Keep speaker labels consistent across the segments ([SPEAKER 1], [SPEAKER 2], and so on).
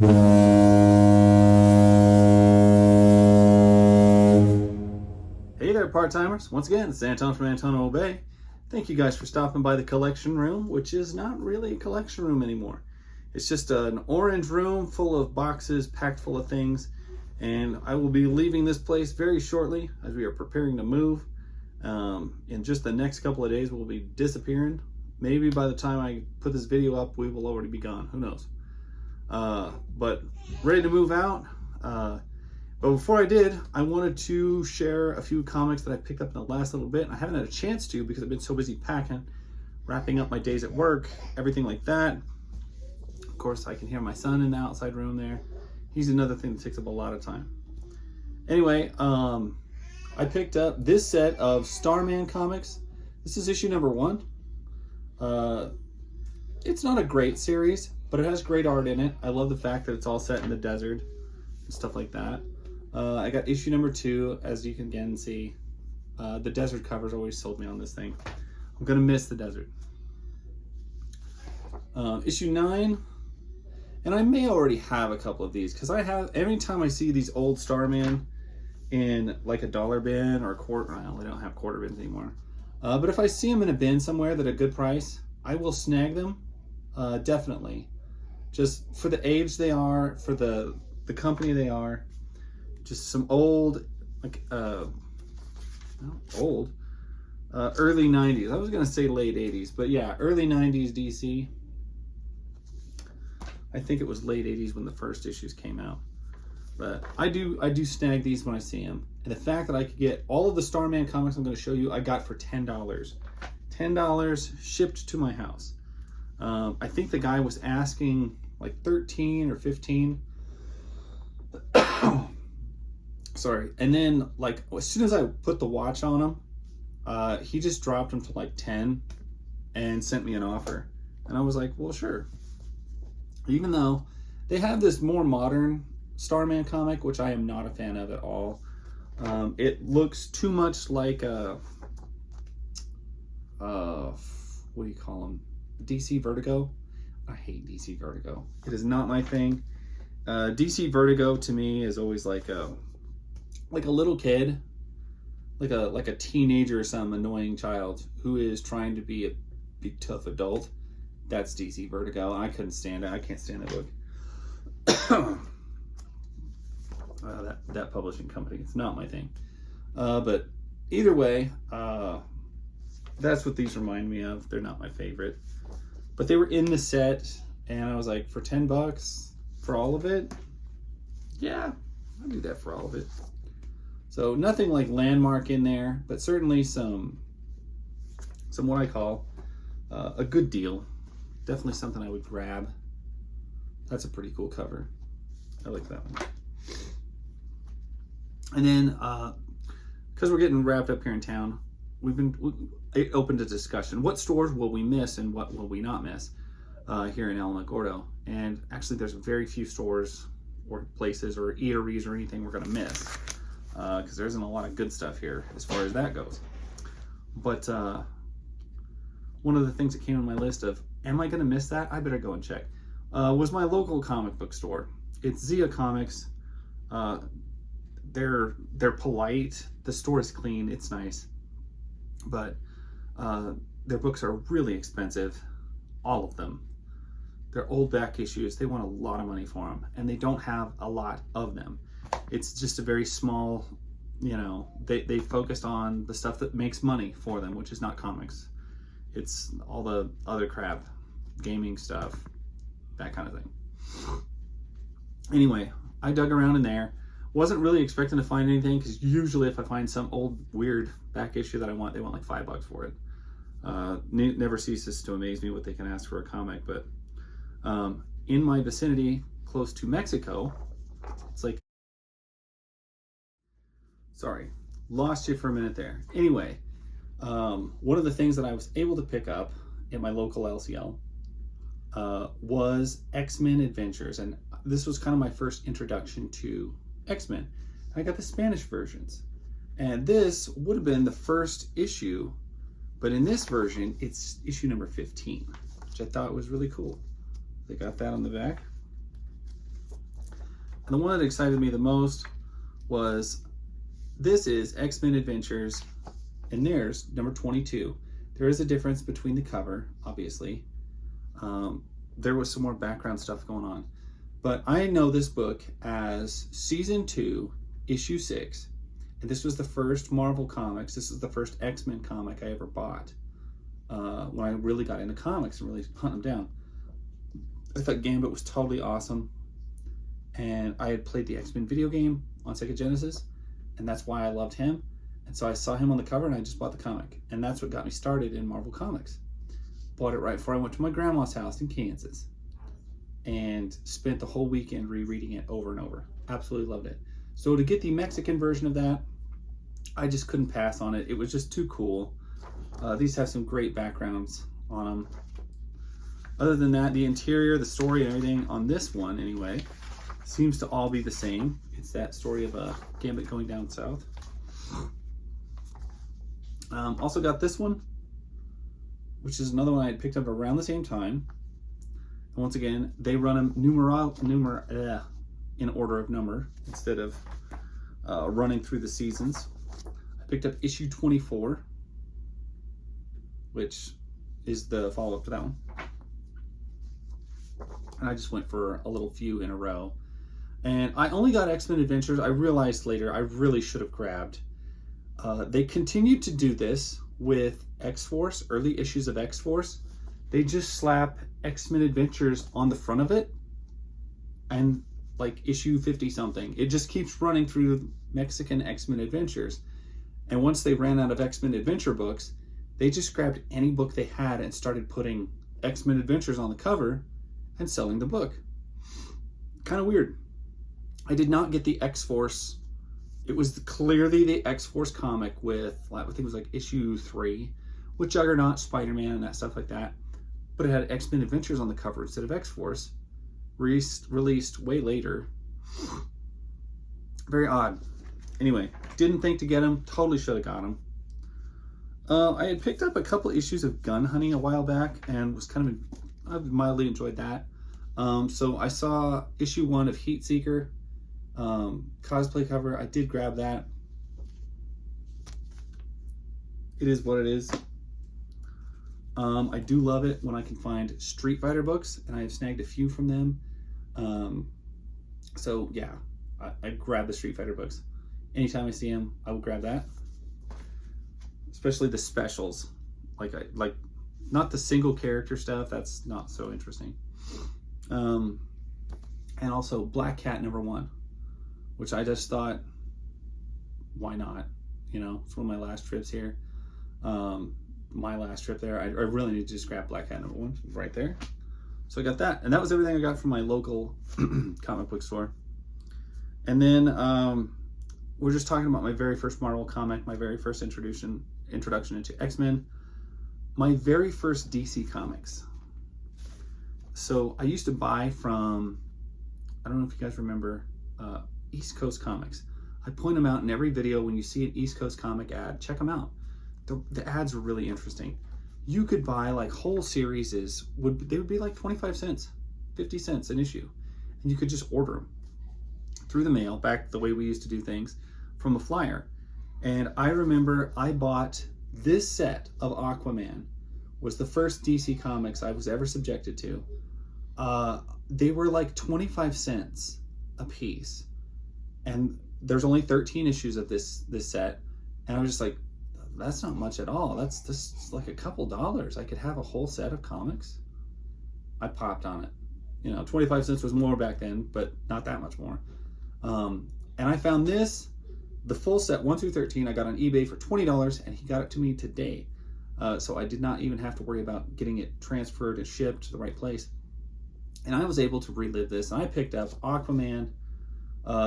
[SPEAKER 1] Hey there, part-timers. Once again, it's Anton from Anton Bay. Thank you guys for stopping by the collection room, which is not really a collection room anymore. It's just an orange room full of boxes packed full of things, and I will be leaving this place very shortly as we are preparing to move. In just the next couple of days, we'll be disappearing. Maybe by the time I put this video up, we will already be gone. Who knows? But ready to move out. But before I did, I wanted to share a few comics that I picked up in the last little bit. I haven't had a chance to because I've been so busy packing, wrapping up my days at work, everything like that. Of course, I can hear my son in the outside room there. He's another thing that takes up a lot of time. Anyway, I picked up this set of Starman comics. This is issue number 1. It's not a great series, but it has great art in it. I love the fact that it's all set in the desert and stuff like that. I got issue number 2, as you can again see. The desert covers always sold me on this thing. I'm gonna miss the desert. Issue 9, and I may already have a couple of these because I have, every time I see these old Starman in like a dollar bin or a quarter, well, they don't have quarter bins anymore. But if I see them in a bin somewhere that are a good price, I will snag them, definitely. Just for the age they are, for the company they are. Just some old, like, early 90s. I was gonna say late 80s, but yeah, early 90s DC. I think it was late 80s when the first issues came out. But I do snag these when I see them. And the fact that I could get all of the Starman comics I'm gonna show you, I got for $10. $10 shipped to my house. I think the guy was asking like 13 or 15. Sorry. And then, like, as soon as I put the watch on him, he just dropped him to like 10 and sent me an offer. And I was like, well, sure. Even though they have this more modern Starman comic, which I am not a fan of at all. It looks too much like a, what do you call them? DC Vertigo. I hate DC Vertigo. It is not my thing. DC Vertigo to me is always like a little kid, like a teenager or some annoying child who is trying to be a big tough adult. That's DC Vertigo. I couldn't stand it. I can't stand that book. That publishing company. It's not my thing. But either way, that's what these remind me of. They're not my favorite, but they were in the set, and I was like, for $10 for all of it, yeah, I'll do that for all of it. So nothing like landmark in there, but certainly some what I call a good deal. Definitely something I would grab. That's a pretty cool cover. I like that one. And then, because we're getting wrapped up here in town, it opened a discussion. What stores will we miss and what will we not miss here in Alamogordo? And actually, there's very few stores or places or eateries or anything we're gonna miss, because there isn't a lot of good stuff here as far as that goes. But one of the things that came on my list of, am I gonna miss that? I better go and check. Was my local comic book store. It's Zia Comics. They're polite. The store is clean. It's nice, but their books are really expensive. All of them. They're old back issues. They want a lot of money for them, and they don't have a lot of them. It's just a very small, you know, they focused on the stuff that makes money for them, which is not comics. It's all the other crap, gaming stuff, that kind of thing. Anyway, I dug around in there. Wasn't really expecting to find anything, because usually if I find some old weird back issue that I want, they want like $5 for it. Never ceases to amaze me what they can ask for a comic. But in my vicinity, close to Mexico, it's like, sorry, lost you for a minute there. Anyway, one of the things that I was able to pick up at my local LCL was X-Men Adventures, and this was kind of my first introduction to X-Men. I got the Spanish versions, and this would have been the first issue, but in this version it's issue number 15, which I thought was really cool. They got that on the back. And the one that excited me the most was, this is X-Men Adventures, and there's number 22. There is a difference between the cover, obviously. There was some more background stuff going on. But I know this book as Season 2, Issue 6. And this was the first Marvel Comics. This is the first X-Men comic I ever bought. When I really got into comics and really hunted them down. I thought Gambit was totally awesome. And I had played the X-Men video game on Sega Genesis. And that's why I loved him. And so I saw him on the cover and I just bought the comic. And that's what got me started in Marvel Comics. Bought it right before I went to my grandma's house in Kansas. And spent the whole weekend rereading it over and over. Absolutely loved it. So to get the Mexican version of that, I just couldn't pass on it. It was just too cool. These have some great backgrounds on them. Other than that, the interior, the story, and everything on this one, anyway, seems to all be the same. It's that story of a Gambit going down south. Also got this one, which is another one I had picked up around the same time. And once again, they run them in order of number instead of running through the seasons. I picked up issue 24, which is the follow-up to that one. And I just went for a little few in a row. And I only got X-Men Adventures. I realized later I really should have grabbed. They continued to do this with X-Force, early issues of X-Force. They just slap X-Men Adventures on the front of it. And like issue 50 something, it just keeps running through Mexican X-Men Adventures. And once they ran out of X-Men Adventure books, they just grabbed any book they had and started putting X-Men Adventures on the cover and selling the book. Kind of weird. I did not get the X-Force. It was clearly the X-Force comic with, I think it was like issue 3, with Juggernaut, Spider-Man, and that stuff like that. But it had X-Men Adventures on the cover instead of X-Force. Released way later. Very odd. Anyway, didn't think to get them. Totally should have got them. I had picked up a couple issues of Gun Hunting a while back and was I mildly enjoyed that. So I saw issue 1 of Heat Seeker, cosplay cover. I did grab that. It is what it is. I do love it when I can find Street Fighter books, and I have snagged a few from them. So yeah, I grab the Street Fighter books. Anytime I see them, I will grab that. Especially the specials, like not the single character stuff. That's not so interesting. And also Black Cat #1, which I just thought, why not? You know, it's one of my last trips here. My last trip there, I really need to just grab Black Cat #1 right there. So I got that, and that was everything I got from my local comic book store. And then we're just talking about my very first Marvel comic, my very first introduction into X-Men, my very first DC comics. So I used to buy from, I don't know if you guys remember, East Coast Comics. I point them out in every video. When you see an East Coast comic ad, check them out. The ads are really interesting. You could buy like whole series, they would be like 25 cents, 50 cents an issue. And you could just order them through the mail, back the way we used to do things, from a flyer. And I remember I bought this set of Aquaman, was the first DC comics I was ever subjected to. They were like 25 cents a piece. And there's only 13 issues of this set. And I was just like, that's not much at all. That's just like a couple dollars. I could have a whole set of comics. I popped on it. You know, 25 cents was more back then, but not that much more. And I found this, the full set 1 through 13, I got on eBay for $20, and he got it to me today. So I did not even have to worry about getting it transferred and shipped to the right place. And I was able to relive this. And I picked up Aquaman,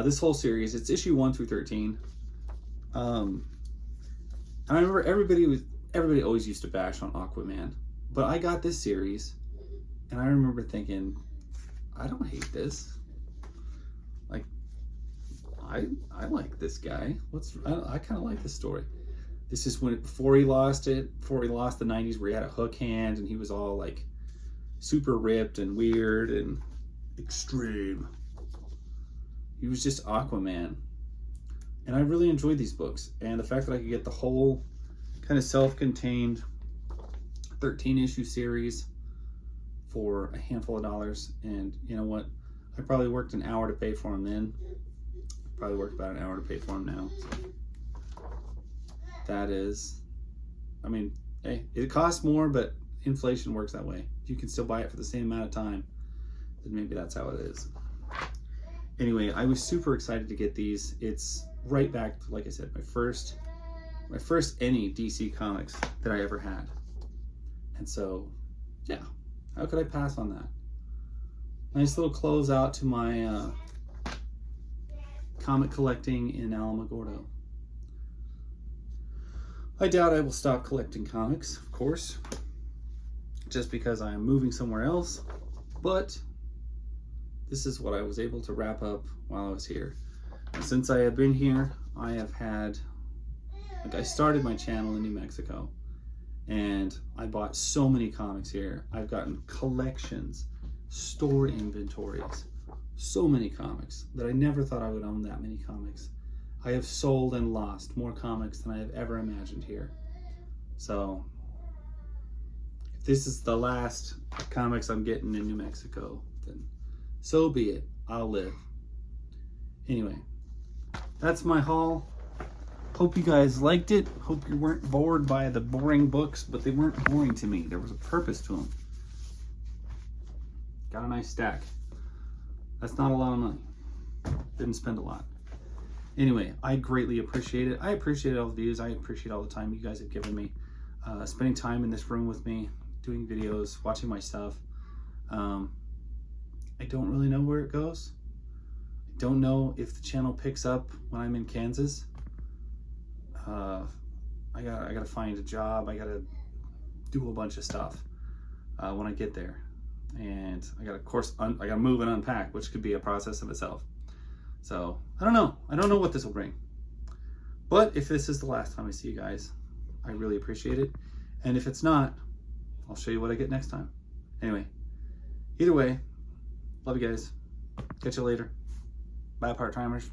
[SPEAKER 1] this whole series. It's issue 1 through 13. And I remember everybody always used to bash on Aquaman, but I got this series, and I remember thinking, I don't hate this. Like, I like this guy. I kind of like this story. This is before he lost the 90s, where he had a hook hand and he was all like super ripped and weird and extreme. he was just Aquaman. And I really enjoyed these books. And the fact that I could get the whole kind of self-contained 13-issue series for a handful of dollars. And you know what? I probably worked an hour to pay for them then. Probably worked about an hour to pay for them now. So that is, I mean, hey, it costs more, but inflation works that way. If you can still buy it for the same amount of time, then maybe that's how it is. Anyway, I was super excited to get these. It's right back to, like I said, my first any DC comics that I ever had. And so, yeah, how could I pass on that? Nice little close out to my comic collecting in Alamogordo. I doubt I will stop collecting comics, of course, just because I am moving somewhere else, but this is what I was able to wrap up while I was here. And since I have been here, I have had, like, I started my channel in New Mexico, and I bought so many comics here. I've gotten collections, store inventories, so many comics that I never thought I would own that many comics. I have sold and lost more comics than I have ever imagined here. So, if this is the last comics I'm getting in New Mexico, then so be it. I'll live. Anyway, that's my haul. Hope you guys liked it. Hope you weren't bored by the boring books, but they weren't boring to me. There was a purpose to them. Got a nice stack. That's not a lot of money. Didn't spend a lot. Anyway, I greatly appreciate it. I appreciate all the views. I appreciate all the time you guys have given me. Spending time in this room with me, doing videos, watching my stuff. I don't really know where it goes. I don't know if the channel picks up when I'm in Kansas. I gotta find a job. I gotta do a bunch of stuff when I get there, and I gotta, of course, I gotta move and unpack, which could be a process of itself. So I don't know. I don't know what this will bring. But if this is the last time I see you guys, I really appreciate it. And if it's not, I'll show you what I get next time. Anyway, either way, love you guys. Catch you later. Bye, part-timers.